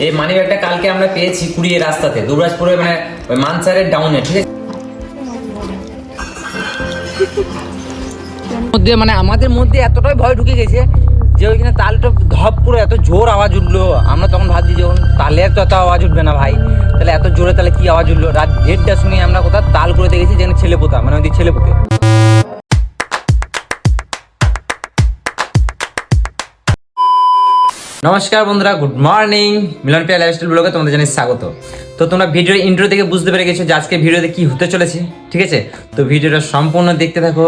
এই মানি ব্যাগটা কালকে আমরা পেয়েছি কুড়িয়ে রাস্তাতে, দুবরাজপুরে, মানে ওই মানসারের ডাউনে, ঠিক আছে। মধ্যে মানে আমাদের মধ্যে এতটাই ভয় ঢুকে গেছে যে ওইখানে তালটা ধপ করে এত জোর আওয়াজ উঠলো, আমরা তখন ভাবছি যখন তালের তো এত আওয়াজ উঠবে না ভাই, তাহলে এত জোরে তাহলে কি আওয়াজ উঠলো। রাত 1:30টার সময় আমরা কোথাও তাল করে দেখেছি যেখানে ছেলে পোতা, মানে ওই ছেলে পোতে। নমস্কার বন্ধুরা, গুড মর্নিং। মিলন পিয়া লাইফস্টাইল ব্লগে তোমাদের জানাই স্বাগত। তো তোমরা ভিডিওর ইন্ট্রো থেকে বুঝতে পেরে গেছো যে আজকে ভিডিওতে কি হতে চলেছে, ঠিক আছে। তো ভিডিওটা সম্পূর্ণ দেখতে থাকো,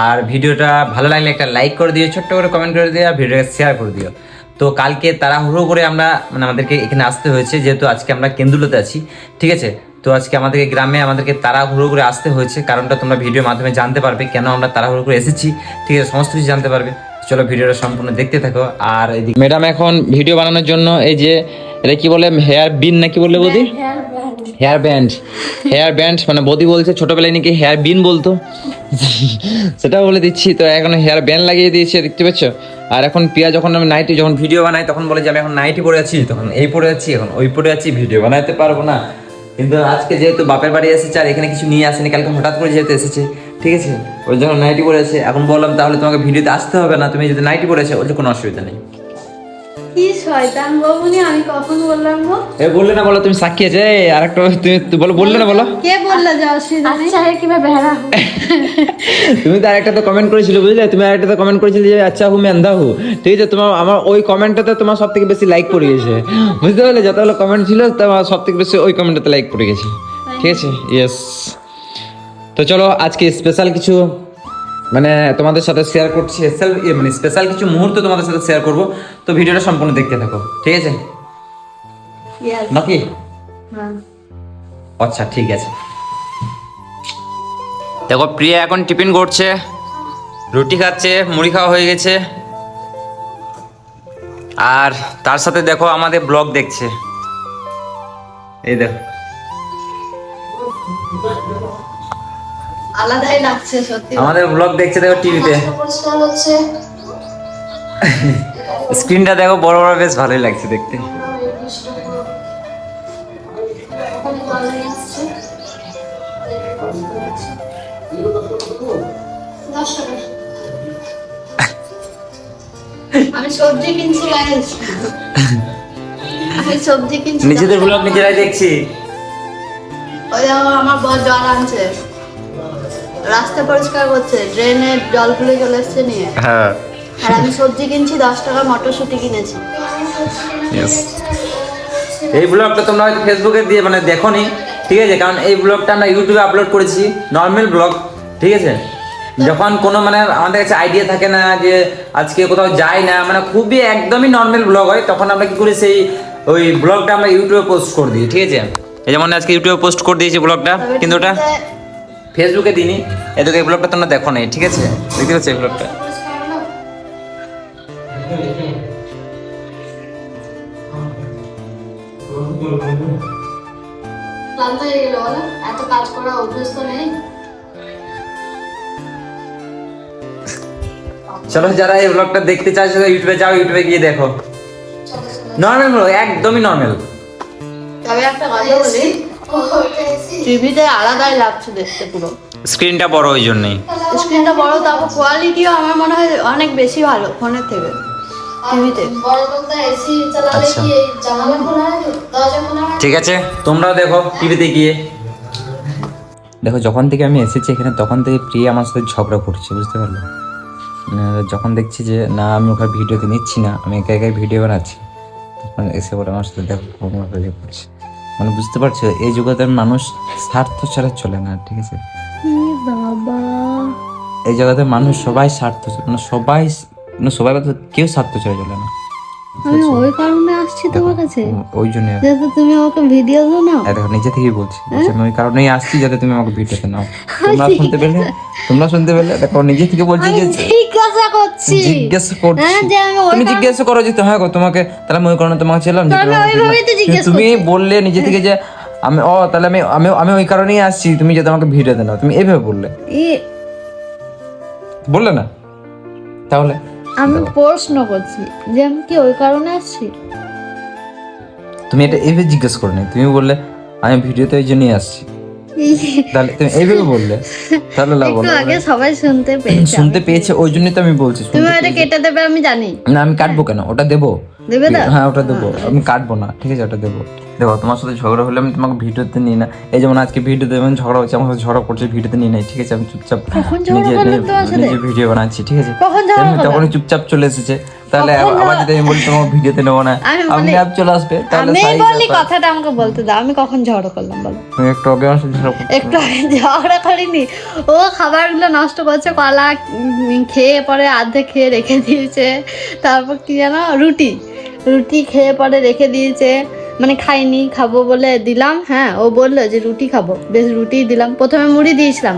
আর ভিডিওটা ভালো লাগলে একটা লাইক করে দিও, ছোট্ট করে কমেন্ট করে দিও, আর ভিডিওটাকে শেয়ার করে দিও। তো কালকে তাড়াহুড়ো করে আমরা মানে আমাদেরকে এখানে আসতে হয়েছে, যেহেতু আজকে আমরা কেন্দুলতে আছি, ঠিক আছে। তো আজকে আমাদেরকে গ্রামে আমাদেরকে তাড়াহুড়ো করে আসতে হয়েছে, কারণটা তোমরা ভিডিওর মাধ্যমে জানতে পারবে কেন আমরা তাড়াহুড়ো করে এসেছি, ঠিক আছে, সমস্ত কিছু জানতে পারবে। চলো ভিডিওটা সম্পূর্ণ দেখতে থাকো। আর এদিকে ম্যাডাম এখন ভিডিও বানানোর জন্য এই যে এটা কি বলে, হেয়ার বিন নাকি বললে বৌদি? Hair band. হেয়ার ব্যান্ড মানে বৌদি বলছে ছোটবেলায় নাকি হেয়ার বিন বলতো, সেটাও বলে দিচ্ছি। তো এখন হেয়ার ব্যান্ড লাগিয়ে দিয়েছি, দেখতে পাচ্ছ। আর এখন পিয়া যখন আমি নাইটি যখন ভিডিও বানাই তখন বলে যে আমি এখন নাইটি পরে আছি, তখন এই পরে আছি, এখন ওই পরে আছি, ভিডিও বানাতে পারবো না। কিন্তু আজকে যেহেতু বাপের বাড়ি এসেছে আর এখানে কিছু নিয়ে আসেনি, কালকে হঠাৎ করে যেহেতু এসেছে, ঠিক আছে, ওই যখন নাইটি পরেছে, এখন বললাম তাহলে তোমাকে ভিডিওতে আসতে হবে না, তুমি যদি নাইটি পরেছে ওই কোনো অসুবিধা নেই। কি শয়তান বউনি, আমি কখন বললাম গো? এ বললে না, বলো তুমি সাক্ষী আছে। আরেকটা তুমি বলো, বললে না, বলো কে বললো যে অসুবিধা নেই? আচ্ছা কিভাবে বেহারা তুমি তো আরেকটা তো কমেন্ট করেছিলে, বুঝলে, তুমি আরেকটা তো কমেন্ট করেছিলে যে আচ্ছা হু मैं अंधा हूं, ঠিক আছে। তোমার আমার ওই কমেন্টটাতে তোমার সব থেকে বেশি লাইক পড়ে গেছে, বুঝতে পারলে, যতগুলো কমেন্ট ছিল তোমার সব থেকে বেশি ওই কমেন্টটাতে লাইক পড়ে গেছে, ঠিক আছে। ইয়েস। তো চলো আজকে স্পেশাল কিছু মানে তোমাদের সাথে শেয়ার করছি, মানে স্পেশাল কিছু মুহূর্ত তোমাদের সাথে শেয়ার করব। তো ভিডিওটা সম্পূর্ণ দেখতে থাকো, ঠিক আছে নাকি? আচ্ছা ঠিক আছে। দেখো প্রিয়া এখন টিফিন করছে, রুটি খাচ্ছে, মুড়ি খাওয়া হয়ে গেছে, আর তার সাথে দেখো আমাদের ব্লগ দেখছে, এই দেখো। আলাদাই লাগছে সত্যি, আমাদের ব্লগ দেখছে দেখো টিভিতে, স্ক্রিনটা দেখো বড় বড়, বেশ ভালোই লাগছে দেখতে। আমি সবজি কিনছি গাইস, আমি সবজি কিনছি। নিজেদের ব্লগ নিজেরাই দেখছি। ওই দেখো আমার বর জল আনছে, রাস্তা পরিষ্কার করছে, ড্রেনে জল খুলে চলে এসছে নিয়ে। হ্যাঁ, আর আমি সবজি কিনছি, 10 টাকা মটরশুঁটি কিনেছি। এই ব্লগটা তোমরা হয়তো ফেসবুকে দিয়ে মানে দেখোনি, ঠিক আছে, কারণ এই ব্লগটা আমরা ইউটিউবে আপলোড করেছি, নর্মাল ব্লগ, ঠিক আছে। যখন কোনো মানে আমাদের কাছে আইডিয়া থাকে না যে আজকে কোথাও যাই না, মানে খুবই একদমই নর্মাল ব্লগ হয়, তখন আমরা কি করি সেই ওই ব্লগটা আমরা ইউটিউবে পোস্ট করে দিই, ঠিক আছে। এই যেমন আজকে ইউটিউবে পোস্ট করে দিয়েছি ব্লগটা, কিন্তু ওটা ফেসবুকে দিইনি। এদিকে এই ব্লগটা তোমরা দেখো নাই, ঠিক আছে, দেখতে পাচ্ছ এই ব্লগটা। ক্লান্ত হয়ে গেল বলো, এত কাজ করা অভ্যস্ত নেই। চলো যারা এই ব্লগটা দেখতে চাইছো ইউটিউবে যাও, ইউটিউবে গিয়ে দেখো, নর্মাল ব্লগ, একদমই নর্মাল। তবে একটা কথা বলি, টিভিতে আলাদাই লাগছে দেখতে, পুরো স্ক্রিনটা বড়, ওই জন্যই। স্ক্রিনটা বড়, তারপর কোয়ালিটিও আমার মনে হয় অনেক বেশি ভালো ফোনের থেকে টিভিতে। আচ্ছা ঠিক আছে, তোমরাও দেখো টিভিতে গিয়ে দেখো। যখন থেকে আমি এসেছি এখানে তখন থেকে প্রিয়া আমার সাথে ঝগড়া করছে, বুঝতে পারলো। যখন দেখছি যে না আমি ওখানে ভিডিওতে নিচ্ছি না, আমি একা একাই ভিডিও বানাচ্ছি, তখন এসে ওরা আমার সাথে দেখো করছে। মানে বুঝতে পারছো, এই জগতের মানুষ স্বার্থ ছাড়া চলে না, ঠিক আছে। বাবা, এই জগতের মানুষ সবাই স্বার্থ, মানে সবাই, মানে সবাই কেউ স্বার্থ ছাড়া চলে না। আমি ওই কারণে আসছি তোমার কাছে, ওই জন্য যাতে তুমি আমাকে ভিডিও দাও না। দেখো নিজে থেকেই বলছি, আমি ওই কারণেই আসছি যাতে তুমি আমাকে ভিডিওতে নাও। তোমরা শুনতে পেলে, দেখো নিজে থেকে বলছি যে জিজ্ঞাসা করছি, জিজ্ঞাসা করছি, যে আমি তুমি জিজ্ঞাসা করো যে হ্যাঁ তোমাকে, তাহলে আমি ওই কারণে তোমাকে ছিলাম, তুমি বললে নিজে থেকে যে আমি তাহলে আমি আমি আমি ওই কারণেই আসছি, তুমি যাতে আমাকে ভিডিওতে নাও, তুমি এইভাবে বললে না, তাহলে আমি প্রশ্ন করছি যে আমি কি ওই কারণে আসছি? তুমি এটা এইভাবে জিজ্ঞেস করো নি, তুমি বললে আমি ভিডিওতে ওই জন্যই আসছি, তাহলে তুমি এইভাবে বললে তাহলে লাভ একটু হলো। আগে সবাই শুনতে পেয়েছে, শুনতে পেয়েছে ওই জন্যই তো আমি বলছি। তুমি ওটা কেটে দেবে আমি জানি। না আমি কাটবো কেন, ওটা দেবো। দেবে তো? হ্যাঁ ওটা দেবো, আমি কাটবো না, ঠিক আছে ওটা দেবো। দেখো তোমার সাথে ঝগড়া হলে আমি তোমাকে ভিডিওতে নিই না, এই যেমন আজকে ভিডিওতে যেমন ঝগড়া হচ্ছে, আমার সাথে ঝগড়া করছে, ভিডিওতে নিয়ে নাই, ঠিক আছে আমি চুপচাপ কখন ঝগড়া করলেন তোমার সাথে? নিজে ভিডিও বানাচ্ছি, ঠিক আছে কখন ঝগড়া আমি করলেন? তখনই চুপচাপ চলে এসেছে, তাহলে কখন আবার যদি আমি বলি তোমাকে ভিডিওতে নেবো না, আপনি আপ চলে আসবে, তাহলে আমি সাই বলি কথাটা আমাকে বলতে দাও, আমি কখন ঝগড়া করলাম বলো? তুমি একটু আগে আমার সাথে ঝগড়া করছো। একটু আগে ঝগড়া করিনি, ও খাবারগুলো নষ্ট করছে, কলা খেয়ে পরে আধে খেয়ে রেখে দিয়েছে, তারপর কি জানো রুটি রুটি খেয়ে পরে রেখে দিয়েছে, মানে খাইনি, খাবো বলে দিলাম, হ্যাঁ ও বললো যে রুটি খাবো, বেশ রুটি দিলাম, প্রথমে মুড়ি দিয়েছিলাম,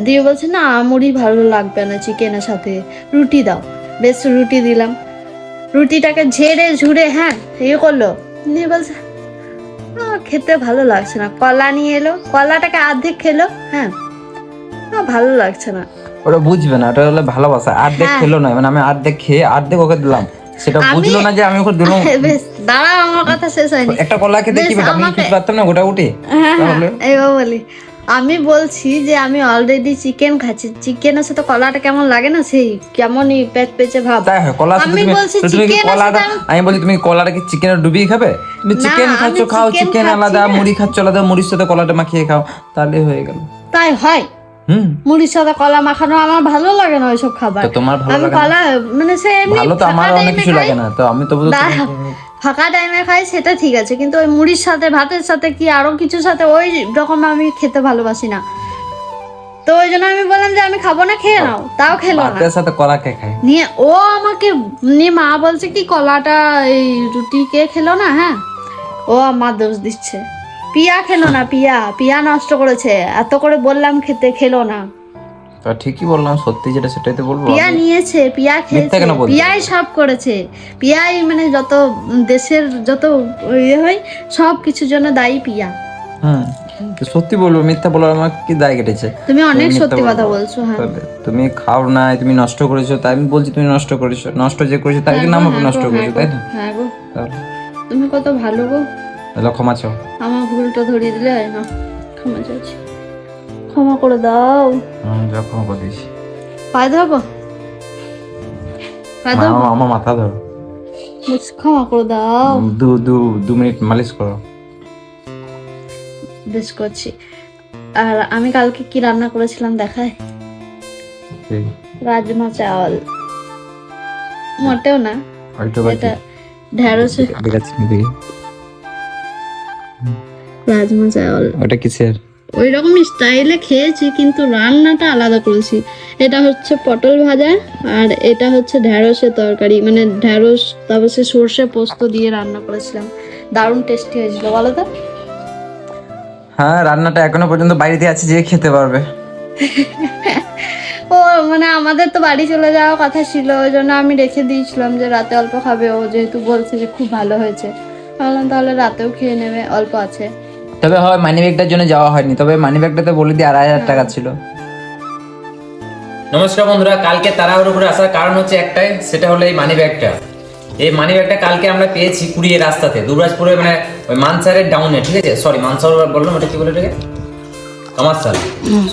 দিয়ে বলছে না মুড়ি ভালো লাগবে না চিকেনের সাথে, রুটি দাও, বেশ রুটি দিলাম, রুটিটাকে ঝেড়ে ঝুড়ে হ্যাঁ ইয়ে করলো, নিয়ে বলছে খেতে ভালো লাগছে না, কলা নিয়ে এলো, কলাটাকে অর্ধেক খেলো, হ্যাঁ ভালো লাগছে না। ওরা বুঝবে না, ওটা হলো ভালোবাসা, অর্ধেক খেলো না, মানে আমি অর্ধেক খেয়ে অর্ধেক ওকে দিলাম, সেটা বুঝলো না যে আমি ওকে দিলাম। বেশ দাঁড়াও, আমার কথা শেষ হয়নি। একটা কলা খেতে কি আমি খেতে পারতাম না গোটা উঠে, তাহলে এইবার বলি, আমি বলছি যে আমি অলরেডি চিকেন খাচ্ছি, চিকেনের সাথে কলাটা কেমন লাগে না, সেই কেমনই পেট পেঁচে ভাব। তাই হয় কলা সাথে আমি তুমি বলছি তো তুমি কি চিকেনের কলাটা, সাথে আমি বলি তুমি কলাটা কি চিকেনে ডুবিয়ে খাবে? তুমি চিকেন আমি খাচ্ছো, খাও chicken চিকেন খাচ্ছি আলাদা, না। মুড়ি খাচ্ছো আলাদা, মুড়ির সাথে কলাটা মাখিয়ে খাও, তাহলে হয়ে গেল। তাই হয়, হুম মুড়ির সাথে কলা মাখানো আমার ভালো লাগে না ওইসব খাবার। তো তোমার ভালো আমি লাগে না? কলা মানে সে এমনি ভালো তো আমার ফাঁকা অনেক time এ কিছু খাই। লাগে না, তো আমি তো বলছি দাঁড়াও, ফাঁকা টাইমে খাই সেটা ঠিক আছে, কিন্তু ওই মুড়ির সাথে ভাতের সাথে কি আরো কিছুর সাথে ওই রকম আমি খেতে ভালোবাসি না, তো ওই জন্য আমি বললাম যে আমি খাবো না, খেয়ে নাও, তাও খেলো না। ভাতের সাথে কলা কে খায়? নিয়ে ও আমাকে নিয়ে মা বলছে কি কলাটা এই রুটি কে খেলো না, হ্যাঁ ও আমার দোষ দিচ্ছে, পিয়া খেলো না, পিয়া পিয়া নষ্ট করেছে, এত করে বললাম খেতে খেলো না, তো ঠিকই বললাম, সত্যি যেটা সেটাই তো বলবো। পিয়া নিয়েছে, পিয়া মিথ্যা খেয়েছে, কেন বলছো? পিয়াই সব করেছে, পিয়াই মানে যত দেশের যত ইয়ে হয় সব কিছুর জন্য দায়ী পিয়া। হুম তো সত্যি বলবো, মিথ্যা বলার আমার কি দায় কেটেছে? তুমি অনেক মিথ্যা সত্যি কথা বলবো। বলছো, হ্যাঁ তাহলে তুমি খাও নাই, তুমি নষ্ট করেছো, তাই আমি বলছি তুমি নষ্ট করেছো, নষ্ট যে করেছো তাই কি নাম হবে নষ্ট করেছো, তাই না? হ্যাঁ গো, তাহলে তুমি কত ভালো গো, তাহলে ক্ষমা চাও। আমার ভুলটা ধরিয়ে দিলে হয় না, ক্ষমা চাইছি, ক্ষমা করে দাও। আমি যা ক্ষমা করে দিয়েছি। পায়ে ধরবো, পায়ে ধরবো, আমার মাথা ধরো, বলছি ক্ষমা করে দাও। দু মিনিট মালিশ করো। বেশ করছি। আর আমি কালকে কি রান্না করেছিলাম দেখায়, এই, রাজমা চাওয়াল, মোটেও না, ওইটা বাকি এটা ঢেঁড়সের দেখাচ্ছি না দেখি। রাজমা চাওয়াল ওটা কিসের? ওই রকম স্টাইলে খেয়েছি, কিন্তু রান্নাটা আলাদা করেছি। এটা হচ্ছে পটল ভাজা, আর এটা হচ্ছে ঢেঁড়সের তরকারি, মানে ঢেঁড়স তারপর সে সর্ষে পোস্ত দিয়ে রান্না করেছিলাম, দারুণ টেস্টি হয়েছিল বলো তো। হ্যাঁ রান্নাটা এখনো পর্যন্ত বাইরেতে আছে, যে খেতে পারবে। ও মানে আমাদের তো বাড়ি চলে যাওয়ার কথা ছিল, ওই জন্য আমি রেখে দিয়েছিলাম যে রাতে অল্প খাবে, ও যেহেতু বলছে যে খুব ভালো হয়েছে, ভাবলাম তাহলে রাতেও খেয়ে নেবে, অল্প আছে। তবে হয় মানি ব্যাগটার জন্য যাওয়া হয়নি, তবে মানি ব্যাগটাতে বলে দিয়ে 2,500 টাকা ছিল। নমস্কার বন্ধুরা, কালকে তাড়াহুড়ো করে আসার কারণ হচ্ছে একটাই, সেটা হলো এই মানি ব্যাগটা। এই মানি ব্যাগটা কালকে আমরা পেয়েছি কুড়িয়ে রাস্তাতে, দুবরাজপুরে, মানে ওই মানসারের ডাউনে, ঠিক আছে, সরি মানসার বললাম, ওটা কি বলে এটাকে, কামারশাল,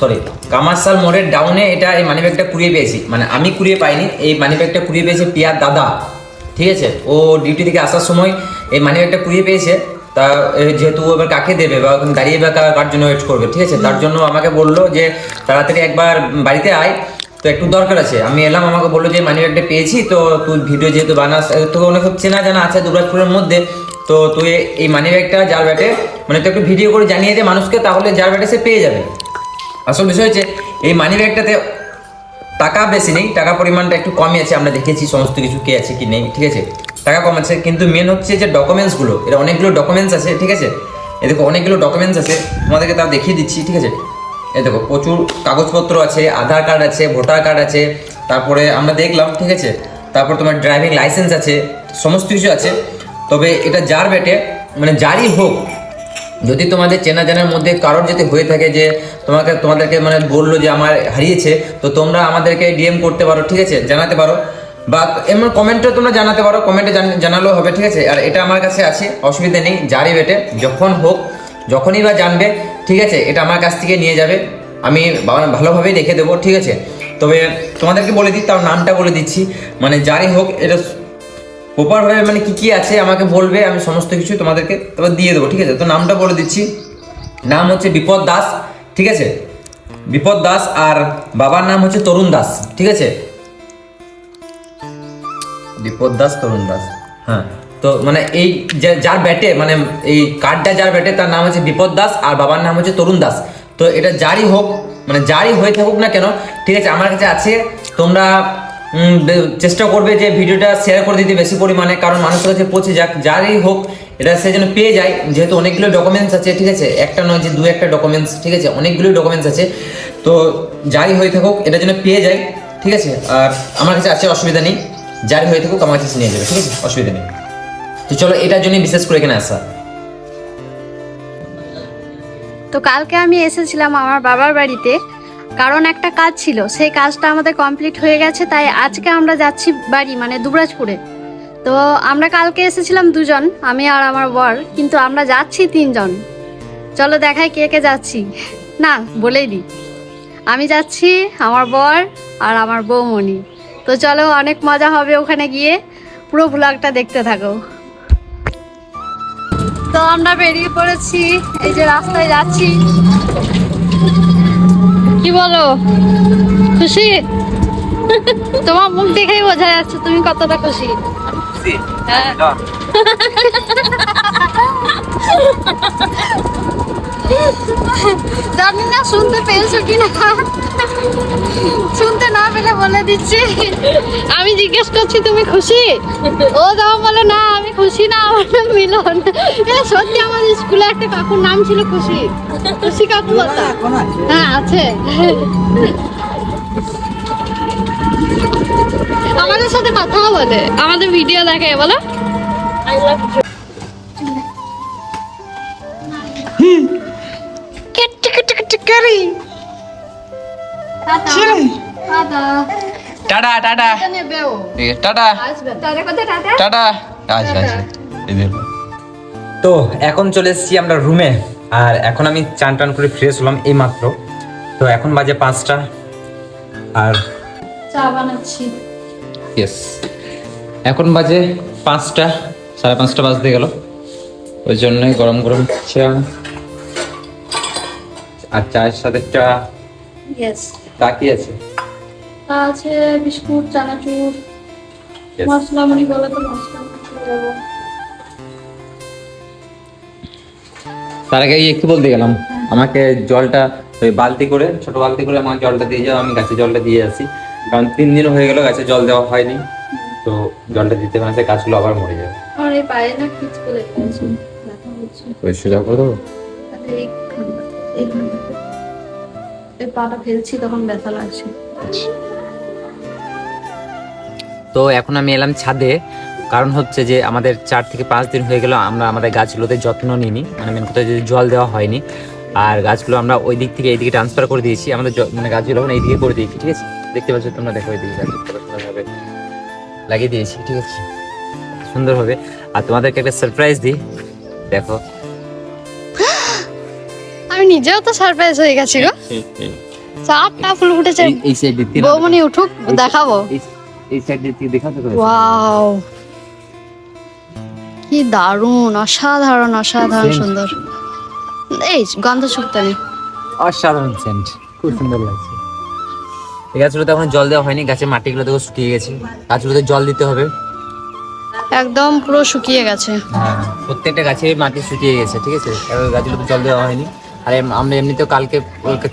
সরি কামারশাল মোড়ের ডাউনে এটা এই মানি ব্যাগটা কুড়িয়ে পেয়েছি, মানে আমি কুড়িয়ে পাইনি, এই মানি ব্যাগটা কুড়িয়ে পেয়েছে পিয়ার দাদা, ঠিক আছে, ও ডিউটি থেকে আসার সময় এই মানি ব্যাগটা কুড়িয়ে পেয়েছে, তা যেহেতু ও এবার কাকে দেবে বা ওখানে দাঁড়িয়ে বা কার জন্য ওয়েট করবে, ঠিক আছে, তার জন্য আমাকে বললো যে তাড়াতাড়ি একবার বাড়িতে আয়, তো একটু দরকার আছে। আমি এলাম, আমাকে বললো যে মানি ব্যাগটা পেয়েছি, তো তুই ভিডিও যেহেতু বানাস, তো অনেক চেনা জানা আছে দুবরাজপুরের মধ্যে, তো তুই এই মানি ব্যাগটা যার ব্যাটে মানে তুই একটু ভিডিও করে জানিয়ে দে মানুষকে, তাহলে যার ব্যাটে সে পেয়ে যাবে। আসল বিষয় হচ্ছে এই মানি ব্যাগটাতে টাকা বেশি নেই, টাকা পরিমাণটা একটু কমই আছে, আমরা দেখেছি সমস্ত কিছু কে আছে কি নেই, ঠিক আছে, টাকা কম আছে, কিন্তু মেন হচ্ছে যে ডকুমেন্টসগুলো, এটা অনেকগুলো ডকুমেন্টস আছে, ঠিক আছে, এ দেখো অনেকগুলো ডকুমেন্টস আছে, তোমাদেরকে তাও দেখিয়ে দিচ্ছি, ঠিক আছে, এই দেখো প্রচুর কাগজপত্র আছে, আধার কার্ড আছে, ভোটার কার্ড আছে, তারপরে আমরা দেখলাম, ঠিক আছে, তারপর তোমার ড্রাইভিং লাইসেন্স আছে, সমস্ত কিছু আছে। তবে এটা যার ব্যাটে মানে যারই হোক, যদি তোমাদের চেনা জানার মধ্যে কারোর যদি হয়ে থাকে যে তোমাদেরকে মানে বললো যে আমার হারিয়েছে, তো তোমরা আমাদেরকে ডিএম করতে পারো, ঠিক আছে, জানাতে পারো, বা এমন কমেন্টে তোমরা জানাতে পারো, কমেন্টে জানালেও হবে, ঠিক আছে। আর এটা আমার কাছে আছে, অসুবিধা নেই, জারি বেটে যখন হোক, যখনই বা জানবে, ঠিক আছে, এটা আমার কাছ থেকে নিয়ে যাবে, আমি ভালোভাবেই রেখে দেবো, ঠিক আছে। তবে তোমাদেরকে বলে দিই, তার নামটা বলে দিচ্ছি, মানে জারি হোক, এটা প্রপারভাবে মানে কি আছে আমাকে বলবে, আমি সমস্ত কিছু তোমাদেরকে তবে দিয়ে দেবো, ঠিক আছে। তো নামটা বলে দিচ্ছি, নাম হচ্ছে বিপদ দাস, ঠিক আছে, বিপদ দাস। আর বাবার নাম হচ্ছে তরুণ দাস, ঠিক আছে, বিপদ দাস, তরুণ দাস। হ্যাঁ, তো মানে এই যার ব্যাটে, মানে এই কার্ডটা যার ব্যাটে, তার নাম হচ্ছে বিপদ দাস আর বাবার নাম হচ্ছে তরুণ দাস। তো এটা জারি হোক, মানে জারি হয়ে থাকুক না কেন, ঠিক আছে, আমার কাছে আছে। তোমরা চেষ্টা করবে যে ভিডিওটা শেয়ার করে দিতে বেশি পরিমাণে, কারণ মানুষের কাছে পৌঁছে যাক, যারই হোক এটা সে যেন পেয়ে যায়, যেহেতু অনেকগুলো ডকুমেন্টস আছে, ঠিক আছে, একটা নয় যে দু একটা ডকুমেন্টস, ঠিক আছে, অনেকগুলো ডকুমেন্টস আছে। তো জারি হয়ে থাকুক, এটা যেন পেয়ে যায়, ঠিক আছে। আর আমার কাছে আছে, অসুবিধা নেই, জারি হয়ে থাকুক আমার কাছে নিয়ে যাবে, ঠিক আছে, অসুবিধা নেই। তো চলো, এটার জন্য বিশেষ করে এখানে আসা। তো কালকে আমি এসেছিলাম আমার বাবার বাড়িতে, কারণ একটা কাজ ছিল, সেই কাজটা আমাদের কমপ্লিট হয়ে গেছে, তাই আজকে আমরা যাচ্ছি বাড়ি, মানে দুবরাজপুরে। তো আমরা কালকে এসেছিলাম দুজন, আমি আর আমার বর, কিন্তু আমরা যাচ্ছি তিনজন। চলো দেখাই কে কে যাচ্ছি। না, বলেই দিই, আমি যাচ্ছি, আমার বর আর আমার বৌমণি। তো চলো, অনেক মজা হবে ওখানে গিয়ে, পুরো ব্লগটা দেখতে থাকো। তো আমরা বেরিয়ে পড়েছি, এই যে রাস্তায় যাচ্ছি। কি বলো, খুশি? তোমার মুখ দেখেই বোঝা যাচ্ছে তুমি কতটা খুশি। হ্যাঁ। জানি না শুনতে পেয়েছো কিনা, শুনতে না পেলে বলে দিচ্ছি, আমি জিজ্ঞেস করছি তুমি খুশি, ও দাও বলে না আমি খুশি না, আমার নাম মিলন। সত্যি আমাদের স্কুলে একটা কাকুর নাম ছিল খুশি, খুশি কাকু বলতা। হ্যাঁ আছে, আমাদের সাথে কথা বলে, আমাদের ভিডিও দেখে, বলো টাটা টাটা টাটা টাটা। আচ্ছা আচ্ছা, তো এখন চলে এসেছি আমরা রুমে, আর এখন আমি চান টান করে ফ্রেশ হলাম এই মাত্র। তো এখন বাজে 5টা, আর চা বানাচ্ছি। ইয়েস, এখন বাজে 5টা, 5:30 বাজতে গেল, ওই জন্যই গরম গরম চা, আর চায়ের সাথে চা। ইয়েস, তা কি আছে? তা আছে বিস্কুট, চানাচুর, Yes. মশলা মুড়ি বলে তো মশলা মুড়ি খেয়ে যাবো। তার আগে একটু বলতে গেলাম, আমাকে জলটা ওই বালতি করে, ছোট বালতি করে আমার জলটা দিয়ে যাও, আমি গাছে জলটা দিয়ে আসি, কারণ 3 দিন হয়ে গেল গাছে জল দেওয়া হয়নি। তো জলটা দিতে মানে গাছগুলো আবার মরে যাবে। আর এই পায়ে না খিচ করে গেছে, ব্যথা হচ্ছে। ওই সোজা করে দেবো। তাতে এই পাটা ফেলছি তখন ব্যথা লাগছে। তো এখন আমি এলাম ছাদে, কারণ হচ্ছে যে আমাদের 4 থেকে 5 দিন হয়ে গেল আমরা আমাদের গাছগুলোতে যত্ন নিইনি, মানে মেন কথা যে জল দেওয়া হয়নি, আর গাছগুলো আমরা ওই দিক থেকে এইদিকে ট্রান্সফার করে দিয়েছি, আমাদের মানে গাছগুলো এখন এইদিকে করে দিয়েছি, ঠিক আছে, দেখতে পাচ্ছ তোমরা, দেখো এইদিকে গাছ সুন্দরভাবে লাগিয়ে দিয়েছি, ঠিক আছে, সুন্দরভাবে। আর তোমাদেরকে একটা সারপ্রাইজ দিই, দেখো। আমি নিজেও তো সারপ্রাইজ হয়ে গেছি গো, 4টা ফুল ফুটেছে। এই সাইড দিতে বৌমনি উঠুক দেখাবো। এই সাইড দিতে দেখাতে পারো। ওয়াও, কি দারুণ, অসাধারণ অসাধারণ সুন্দর। এই গন্ধ শুকতে নেই, অসাধারণ সেন্ট, খুব সুন্দর লাগছে। এই গাছগুলোতে এখন জল দেওয়া হয়নি, গাছের মাটিগুলো দেখো শুকিয়ে গেছে, গাছগুলোতে জল দিতে হবে। একদম পুরো শুকিয়ে গেছে। হ্যাঁ, প্রত্যেকটা গাছের মাটি শুকিয়ে গেছে, ঠিক আছে, গাছগুলোতে জল দেওয়া হয়নি। আর আমরা এমনিতেও কালকে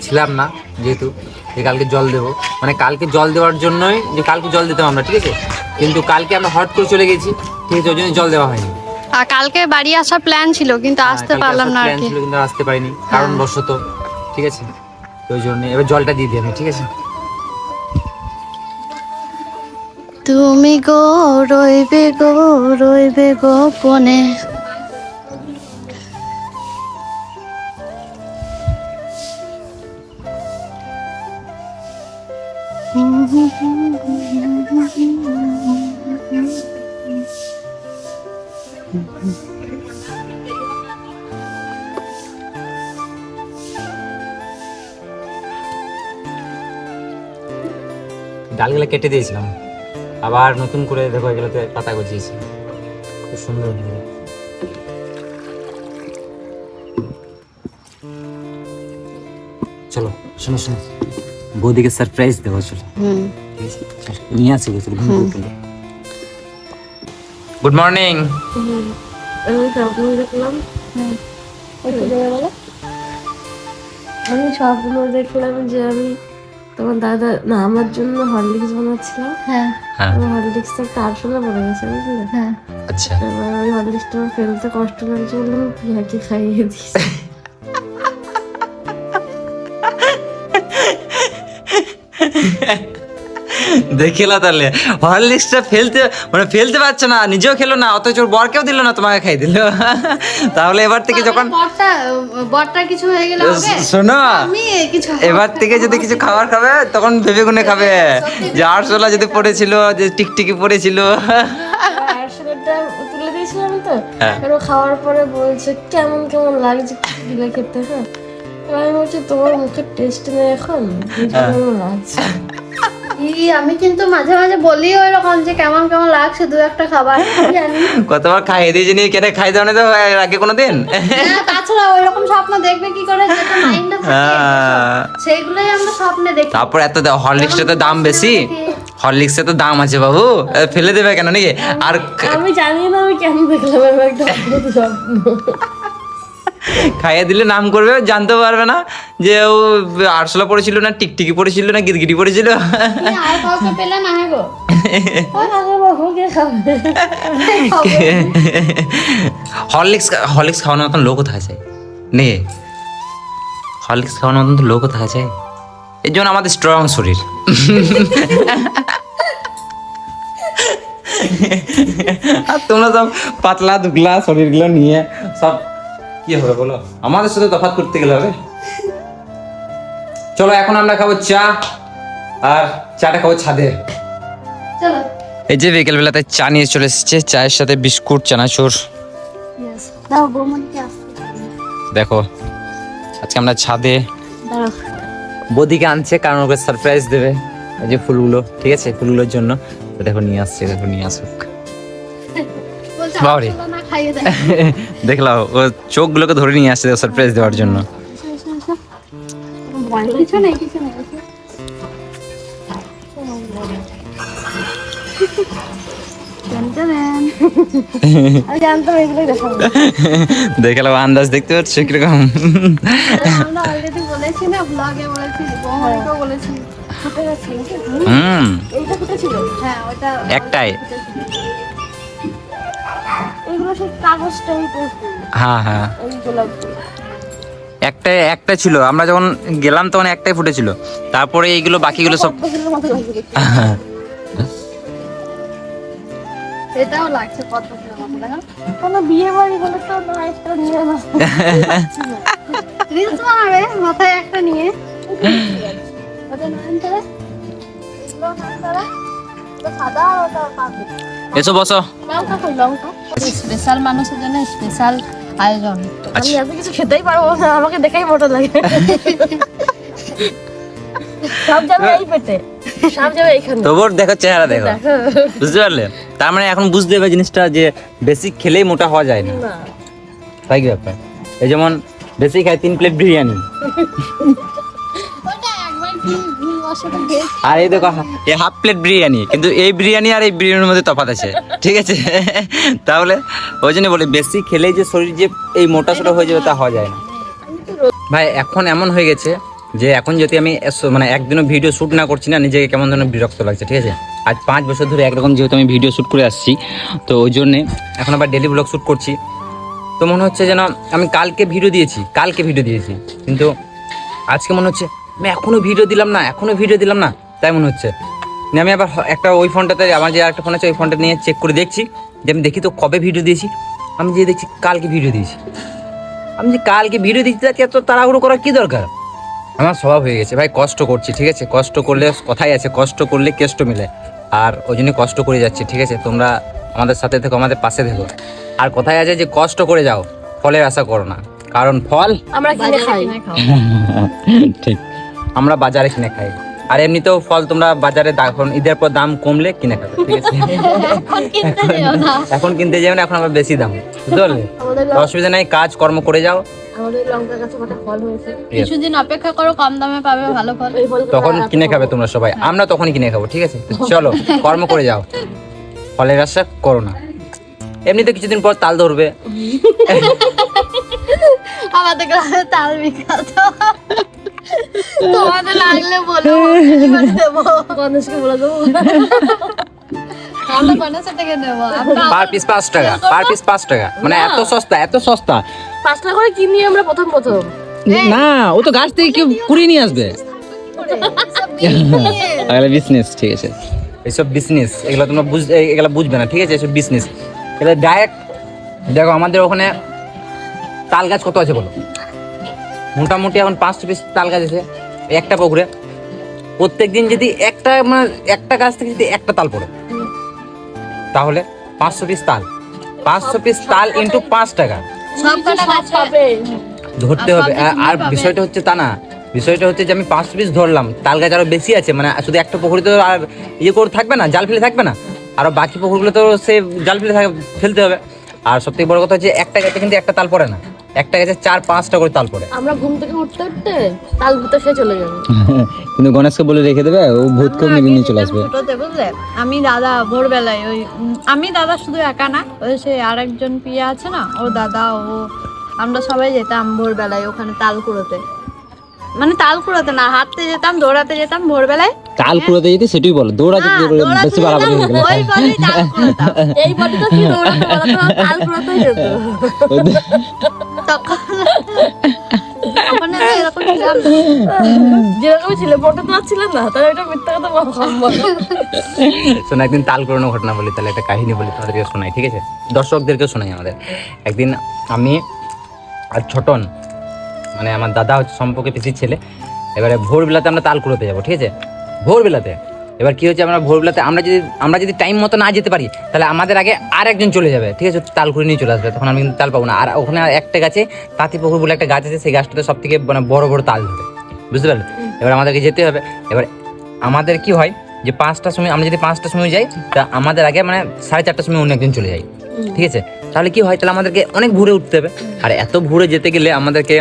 ছিলাম না, যেহেতু যে কালকে জল দেবো, মানে কালকে জল দেওয়ার জন্যই যে কালকে জল দিতাম আমরা, ঠিক আছে, কিন্তু কালকে আমরা হট করে চলে গেছি, ঠিক আছে, ওই জন্য জল দেওয়া হয়নি। আর কালকে বাড়ি আসার প্ল্যান ছিল, কিন্তু আসতে পারলাম না আর কি, কিন্তু আসতে পারিনি কারণবশত, ঠিক আছে, তো ওই জন্য এবার জলটা দিয়ে দিই আমি, ঠিক আছে। তুমি গো রইবে গোপনে। ডালগুলো কেটে দিয়েছিলাম, আবার নতুন করে দেখো এগুলোতে পাতা গজিয়েছি, খুব সুন্দর। চলো শোনো শোনো, বৌদিকে সারপ্রাইজ দেবো, চলো নিয়ে আসি। Good morning. আমি স্বপ্ন দেখলাম যে আমি তোমার দাদা না আমার জন্য হরলিক্স বানাচ্ছিলাম। হ্যাঁ হরলিক্সটা একটা আরশোলা পড়ে গেছে বুঝলে। হ্যাঁ আচ্ছা, এবার ওই হরলিক্সটা ফেলতে কষ্ট লাগছে বলে আমি প্রিয়াকে খাইয়ে দিয়েছি। দেখিলা তাহলে হরলিক্সটা ফেলতে পারছো না, নিজেও খেলো না, অথচ ওর বরকেও দিল না, তোমাকে খাই দিল। তাহলে এবার থেকে যখন বরটা কিছু হয়ে গেলে হবে? শোনো, আমি কিছু এবার থেকে যদি কিছু খাবার খাবে তখন ভেবে গুনে খাবে, যে আরশোলা যদি পড়েছিল, যে টিকটিকি পড়েছিল। আরশোলাটা তুলে দিয়েছিলাম তো, হ্যাঁ। আর ও খাওয়ার পরে বলছে কেমন কেমন লাগছে দিলে খেতে। হ্যাঁ, এবার আমি বলছি তোমার মুখের টেস্ট নেই এখন, কেমন লাগছে। আমি কিন্তু মাঝে মাঝে বলি ওই রকম যে কেমন কেমন লাগছে দু একটা খাবার, জানি কতবার খাইয়ে দিয়েছি, নিয়ে কেন খাই দাও না তো এর আগে কোনোদিন? না, তাছাড়া ওই রকম স্বপ্ন দেখবে কি করে, যেটা মাইন্ডে থাকে সেগুলোই আমরা স্বপ্নে দেখি। তারপর এত হরলিক্সটা তো দাম বেশি, হরলিক্সের তো দাম আছে বাবু, ফেলে দেবে কেন নাকি? আর আমি জানি না আমি কেন দেখলাম এবার একটা অদ্ভুত স্বপ্ন। খাইয়ে দিলে নাম করবে, জানতে পারবে না যে ও আরশোলা পড়েছিল না টিকটিকি পড়েছিল না গিরগিটি পড়েছিল। আর কাউকে পেলে না গো, হরলিক্স খাওয়ানোর মতন লোক কোথায় আছে? নে, হরলিক্স খাওয়ানোর মতন তো লোক কোথায় আছে? এর জন্য আমাদের স্ট্রং শরীর। আর তোমরা সব পাতলা দুগলা শরীরগুলো নিয়ে সব কি হবে বলো? আমাদের সাথে তফাৎ করতে গেলে হবে? চলো এখন আমরা খাবো চা, আর চাটা খাবো ছাদে। চলো। এই যে বিকেল বেলাতে চা নিয়ে চলে এসেছে, চায়ের সাথে বিস্কুট চানাচুর। দাও বৌমাকে আসতে দেখো আজকে আমরা ছাদে, দাঁড়াও। বৌদিকে আনছে কারণ ওকে সারপ্রাইজ দেবে। এই যে ফুলগুলো, ঠিক আছে, ফুলগুলোর জন্য তো দেখো নিয়ে আসছে, দেখো নিয়ে আসুক। বলছে বাবারে। আসলে না খাইয়ে দেয়। দেখলাম ও চোখগুলোকে ধরে নিয়ে আসছে সারপ্রাইজ দেওয়ার জন্য। কিছু নেই কিছু নেই। আমি জানতাম এগুলোই দেখাবো। দেখলাম আন্দাজ, দেখতে পাচ্ছ কিরকম? আমরা অলরেডি বলেছি না, ব্লগে বলেছি, বৌমাকেও বলেছি। ফুটে গেছে নাকি? এইটা ফুটেছিল। হ্যাঁ ওটা একটাই। এগুলো সব কাগজ টাইপের ফুল, হ্যাঁ হ্যাঁ, ওই গোলাপ ফুল। একটা ছিল, আমরা যখন গেলাম তখন একটাই ফুটেছিল, তারপরে এইগুলো বাকিগুলো সব পদ্ম ফুলের মতো লাগছে দেখতে। এটাও লাগছে পদ্ম ফুলের মতো, দেখো। কোনো বিয়ে বাড়ি হলে তো না একটা নিয়ে না। রিলস বানাবে মাথায় একটা নিয়ে। ওটা নয়নতারা, এগুলো নয়নতারা, ওটা সাদা আর ওটা পাখি। এসো বসো। লঙ্কা ফুল, লঙ্কা। স্পেশাল মানুষের জন্য স্পেশাল আয়োজন। আমি এত কিছু খেতেই পারবো না, আমাকে দেখেই মোটা লাগে। সব যাবে এই পেটে, সব যাবে এইখানে। তবুর দেখো চেহারা দেখো, দেখো। বুঝতে পারলে? তার মানে এখন বুঝতে হবে জিনিসটা, যে বেশি খেলেই মোটা হওয়া যায় না, না, তাই কি ব্যাপার? এই যেমন বেশি খায় 3 প্লেট বিরিয়ানি, ওটা একবার কি অসাধারণ খেয়েছি। আর এই দেখো এই 1/2 প্লেট বিরিয়ানি, কিন্তু এই বিরিয়ানি আর এই বিরিয়ানির মধ্যে তফাৎ আছে, ঠিক আছে? তাহলে ওই জন্য বলি বেশি খেলেই যে শরীর যে এই মোটা সোটা হয়ে যাবে তা হওয়া যায় না। ভাই এখন এমন হয়ে গেছে যে এখন যদি আমি মানে একদিনও ভিডিও শ্যুট না করছি না, নিজেকে কেমন ধরনের বিরক্ত লাগছে, ঠিক আছে? আজ 5 বছর ধরে একরকম যেহেতু আমি ভিডিও শ্যুট করে আসছি, তো ওই জন্যে এখন আবার ডেলি ব্লগ শ্যুট করছি, তো মনে হচ্ছে যেন আমি কালকে ভিডিও দিয়েছি, কিন্তু আজকে মনে হচ্ছে আমি এখনো ভিডিও দিলাম না, তাই মনে হচ্ছে। নিয়ে আমি আবার একটা ওই ফোনটাতে, আমার যে একটা ফোন আছে ওই ফোনটা নিয়ে চেক করে দেখছি, যে আমি দেখি তো কবে ভিডিও দিয়েছি, আমি যে দেখছি কালকে ভিডিও দিয়েছি। আমি যে কালকে ভিডিও দিতে যাচ্ছি, এত তাড়াহুড়ো করার কি দরকার? আমার স্বভাব হয়ে গেছে ভাই, কষ্ট করছি ঠিক আছে, কষ্ট করলে কথাই আছে, কষ্ট করলে কেষ্ট মিলে, আর ওই জন্য কষ্ট করে যাচ্ছি ঠিক আছে। তোমরা আমাদের সাথে থেকো, আমাদের পাশে থেকো, আর কথাই আছে যে কষ্ট করে যাও, ফলের আশা করো না, কারণ ফল আমরা কিনে খাই। ঠিক আমরা বাজারে কিনে খাই, আর এমনিতেও ফল তোমরা বাজারে এখন ঈদের পর দাম কমলে কিনে খাবে ঠিক আছে। এখন কিনতে যেও না। এখন কিনতে যাবে না, এখন আবার বেশি দাম, বুঝতে পারলে? তো অসুবিধা নেই, কাজ কর্ম করে যাও, আমাদের লঙ্কা গাছে কটা ফল হয়েছে, কিছুদিন অপেক্ষা করো, কম দামে পাবে ভালো ফল। ওই ফলগুলো তখন কিনে খাবে তোমরা সবাই, আমরা তখনই কিনে খাবো ঠিক আছে। তো চলো কর্ম করে যাও, ফলের আশা করো না। এমনিতে কিছুদিন পর তাল ধরবে, আমাদের গ্রামে তাল বিখ্যাত, তোমাদের লাগলে বলো, আমি দেবো। গণেশকে বলে দেবো। আমরা গণেশের থেকে নেবো। আমরা পার পিস 5 টাকা, পার পিস 5 টাকা, মানে এত সস্তা, এত সস্তা। 5 টাকা করে কিনি আমরা প্রথম। না, ও তো গাছ থেকে কেউ কুড়িয়ে নিয়ে আসবে। এগুলো বিজনেস ঠিক আছে, এইসব বিজনেস এগুলো তোমরা এগুলো বুঝবে না ঠিক আছে, এসব বিজনেস এটা ডাইরেক্ট। দেখো আমাদের ওখানে তাল গাছ কত আছে বলো, মোটামুটি এখন 500 পিস তাল গাছ আছে একটা পুকুরে। প্রত্যেকদিন যদি একটা গাছ থেকে যদি একটা তাল পড়ে, তাহলে 500 পিস তাল, 500 পিস তাল ইন্টু 5 টাকা সব কটা গাছ পাবে। ধরতে হবে। আর বিষয়টা হচ্ছে তা না, বিষয়টা হচ্ছে যে আমি 500 পিস ধরলাম, তাল গাছ আরো বেশি আছে, মানে শুধু একটা পুকুরে তো আর করে থাকবে না, জাল ফেলে থাকবে না, আরো বাকি পুকুরগুলো তো সে জাল ফেলে ফেলতে হবে। আর সব থেকে বড় কথা হচ্ছে একটা গাছে কিন্তু একটা তাল পড়ে না, একটা গাছে 4-5টা করে তাল পড়ে। আমরা ঘুম থেকে উঠতে উঠতে তাল ভুতে সে চলে যাবে। কিন্তু গণেশকে বলে রেখে দেবে, ও ভূতকে নিয়ে চলে আসবে। ছোটতে বুঝলে, আমি দাদা ভোরবেলায় আমি দাদা শুধু একা না, ওই সে আরেকজন পিয়া আছে না, ও দাদা আমরা সবাই যেতাম ভোরবেলায় ওখানে তাল কুড়োতে, মানে তাল কুড়োতে না, হাঁটতে যেতাম, দৌড়াতে যেতাম ভোরবেলায়। তাল কুড়াতে যেতে সেটাই বলো, দৌড়াতে বেশি বাড়াবাড়ি হয়ে গেল। ওই বলেই তাল কুড়োতাম। এই বডি তো কি দৌড়াতে বলা তো তাল কুড়াতে যেত। তখন আমি এরকম ছিলাম। যেরকম ছিল বড় তো আর ছিলেন না, তাহলে এটা মিথ্যা কথা বলা সম্ভব। শোনো, একদিন তাল কুড়ানো ঘটনা বলি, তাহলে একটা কাহিনী বলি তোমাদেরকে শোনাই ঠিক আছে, দর্শকদেরকে শোনাই। আমাদের একদিন আমি আর ছোটন, মানে আমার দাদা হচ্ছে সম্পর্কে পিসির ছেলে, এবারে ভোরবেলাতে আমরা তাল কুড়োতে যাবো ঠিক আছে, ভোরবেলাতে। এবার কি হচ্ছে, আমরা ভোরবেলাতে আমরা যদি টাইম মতো না যেতে পারি, তাহলে আমাদের আগে আর একজন চলে যাবে ঠিক আছে, তাল কুড়িয়ে নিয়ে চলে আসবে, তখন আমি কিন্তু তাল পাবো না। আর ওখানে একটা গাছে তাঁতি পুকুর বলে একটা গাছ আছে, সেই গাছটাতে সব থেকে মানে বড় বড় তাল ধরে, বুঝতে পারলে? এবার আমাদেরকে যেতে হবে। এবার আমাদের কি হয় যে 5টার সময়, আমরা যদি 5টার সময় যাই, তা আমাদের আগে মানে 4:30টার সময় অন্য একজন চলে যায় ঠিক আছে। তাহলে কি হয়, তাহলে আমাদেরকে অনেক ভোরে উঠতে হবে, আর এত ভোরে যেতে গেলে আমাদেরকে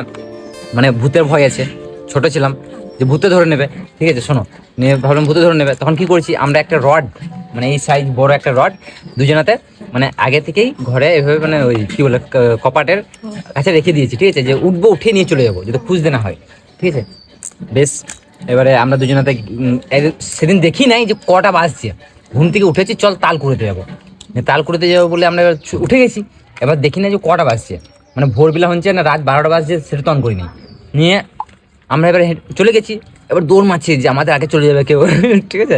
মানে ভূতের ভয় আছে, ছোট ছিলাম, যে ভূতে ধরে নেবে ঠিক আছে। শোনো, নিয়ে ভাবলাম ভূতে ধরে নেবে, তখন কি করেছি, আমরা একটা রড, মানে এই সাইজ বড় একটা রড দুজনাতে মানে আগে থেকেই ঘরে এভাবে মানে ওই কি বলে কপাটের কাছে রেখে দিয়েছি ঠিক আছে, যে উঠবো, উঠে নিয়ে চলে যাবো, যদি খুঁজতে না হয় ঠিক আছে। বেশ, এবারে আমরা দুজনাতে সেদিন দেখি নাই যে কটা বাজছে, ঘুম থেকে উঠেছি, চল তাল কুড়োতে যাবো, তাল কুড়োতে যাবো বলে আমরা এবার উঠে গেছি। এবার দেখি না যে কটা বাজছে, মানে ভোরবেলা হচ্ছে না রাত 12টা বাজছে, সেটা তো অন করিনি। নিয়ে আমরা এবারে চলে গেছি, এবার দৌড় মারছি যে আমাদের আগে চলে যাবে কেউ ঠিক আছে।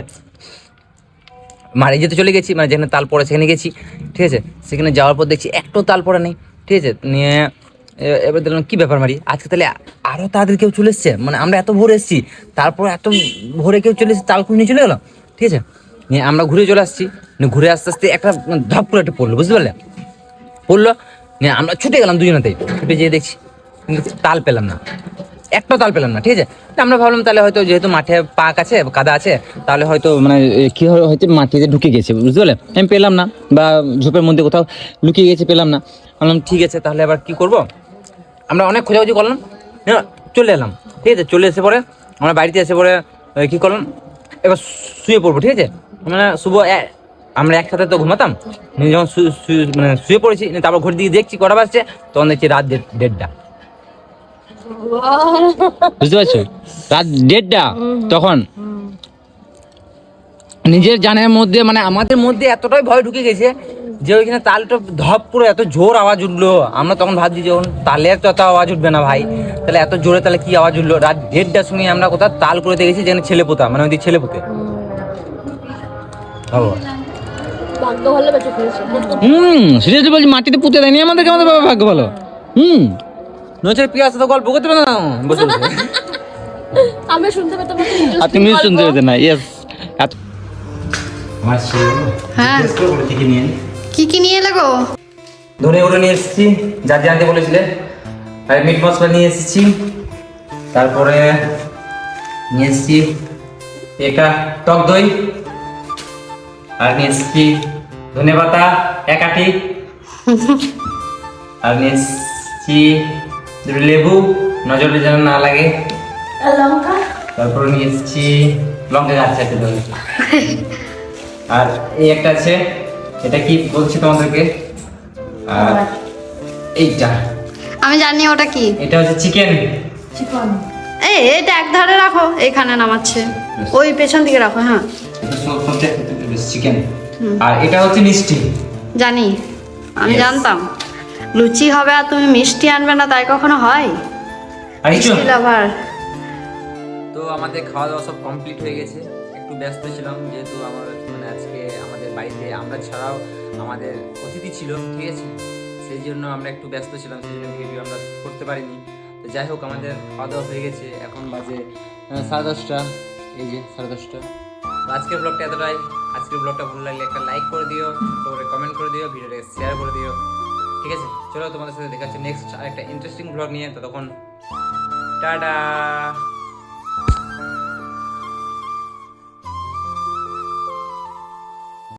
মারে যেতে চলে গেছি, মানে যেখানে তাল পড়ে সেখানে গেছি ঠিক আছে। সেখানে যাওয়ার পর দেখছি একটাও তাল পড়ে নেই ঠিক আছে। নিয়ে এবার দেখলাম কি ব্যাপার মারি, আজকে তাহলে আরও তাড়াতাড়ি কেউ চলে এসছে, মানে আমরা এত ভোরে এসেছি, তারপর এত ভোরে কেউ চলে এসেছে, তাল খুলে নিয়ে চলে গেলাম ঠিক আছে। নিয়ে আমরা ঘুরে চলে আসছি, ঘুরে আস্তে আস্তে একটা ধপ করে একটা পড়লো, বুঝতে পারলে? পড়লো, নিয়ে আমরা ছুটে গেলাম দুজনেতেই, ছুটে যেয়ে দেখছি কিন্তু তাল পেলাম না, একটাও তাল পেলাম না ঠিক আছে। আমরা ভাবলাম তাহলে হয়তো যেহেতু মাঠে পাক আছে, কাদা আছে, তাহলে হয়তো মানে কি হয়তো মাটিতে ঢুকে গেছে, বুঝতে পারলে? আমি পেলাম না, বা ঝোপের মধ্যে কোথাও লুকিয়ে গেছে, পেলাম না। বললাম ঠিক আছে, তাহলে আবার কি করব, আমরা অনেক খোঁজাখুঁজি করলাম, হ্যাঁ চলে এলাম ঠিক আছে। চলে এসে পরে আমরা বাড়িতে এসে পরে কী করলাম, এবার শুয়ে পড়বো ঠিক আছে। মানে আমরা একসাথে তো ঘুমাতাম, যখন মানে শুয়ে পড়েছি, তারপর ঘড়ির দিকে দেখছি কটা বাজছে, তখন দেখছি রাত 1:30টা, বুঝতে পারছো? রাত 1:30টা। তখন নিজের জানের মধ্যে মানে আমাদের মধ্যে এতটাই ভয় ঢুকে গেছে যে ওইখানে তালটা ধপ করে এত জোর আওয়াজ উঠলো। আমরা তখন ভাবছি যে তালের তো এত আওয়াজ উঠবে না ভাই, তাহলে এত জোরে তাহলে কি আওয়াজ উঠলো। রাত 1:30টার সময় আমরা কোথাও তাল করে দেখেছি যেখানে ছেলে পোতা, মানে ওই ছেলে পুঁতে ভাগ্য ভালো বেঁচে ফিরেছে। সিরিয়াসলি বলছি, মাটিতে পুঁতে দেয়নি আমাদেরকে, আমাদের বাবা ভাগ্য ভালো। নচের পিয়াস তো গল্প করতে পারে না বসে বসে। আমি শুনতে পেতাম একটা আর interesting তুমি গল্প। শুনতে পেতে না ইয়েস আমার হ্যাঁ। কি নিয়ে কি কি নিয়ে এলে গো? ধনে গুঁড়ো নিয়ে এসেছি যা যা আনতে বলেছিলে, আর মিট মশলা নিয়ে এসেছি, তারপরে নিয়ে এসেছি একটা টক দই, আর নিয়ে এসেছি ধনে পাতা এক আটি, আর নিয়ে এসেছি দুটো লেবু নজরে যেন না লাগে, আর লঙ্কা তারপরে নিয়ে এসেছি লঙ্কা গাছ চাইতে দেবে, আর এই একটা আছে, এটা কি বলছি তোমাদেরকে, আর এইটা আমি জানি ওটা কি। এটা হচ্ছে চিকেন। চিকন এটা এক ধারে রাখো, এখানে নামাচ্ছে, ওই পেছন দিকে রাখো। হ্যাঁ চিকেন। আর এটা হচ্ছে মিষ্টি। জানি, আমি Yes. জানতাম লুচি হবে আর তুমি মিষ্টি আনবে না, তাই কখনো হয়? আর কিছু মিষ্টি লাভার। তো আমাদের খাওয়া দাওয়া সব কমপ্লিট হয়ে গেছে। একটু ব্যস্ত ছিলাম যেহেতু আমার মানে আজকে আমাদের বাড়িতে আমরা ছাড়াও আমাদের অতিথি ছিল, ঠিক আছে, সেই জন্য আমরা একটু ব্যস্ত ছিলাম, সেই জন্য ভিডিও আমরা করতে পারিনি। তো যাই হোক আমাদের খাওয়া দাওয়া হয়ে গেছে, এখন বাজে 10:30, এই যে 10:30। তো আজকের ব্লগটা এতটাই। আজকের ব্লগটা ভালো লাগলে একটা লাইক করে দিও, তারপরে কমেন্ট করে দিও, ভিডিওটাকে শেয়ার করে দিও, ঠিক আছে। চলো তোমাদের সাথে দেখা হচ্ছে নেক্সট আরেকটা ইন্টারেস্টিং ব্লগ নিয়ে, ততক্ষণ টাটা।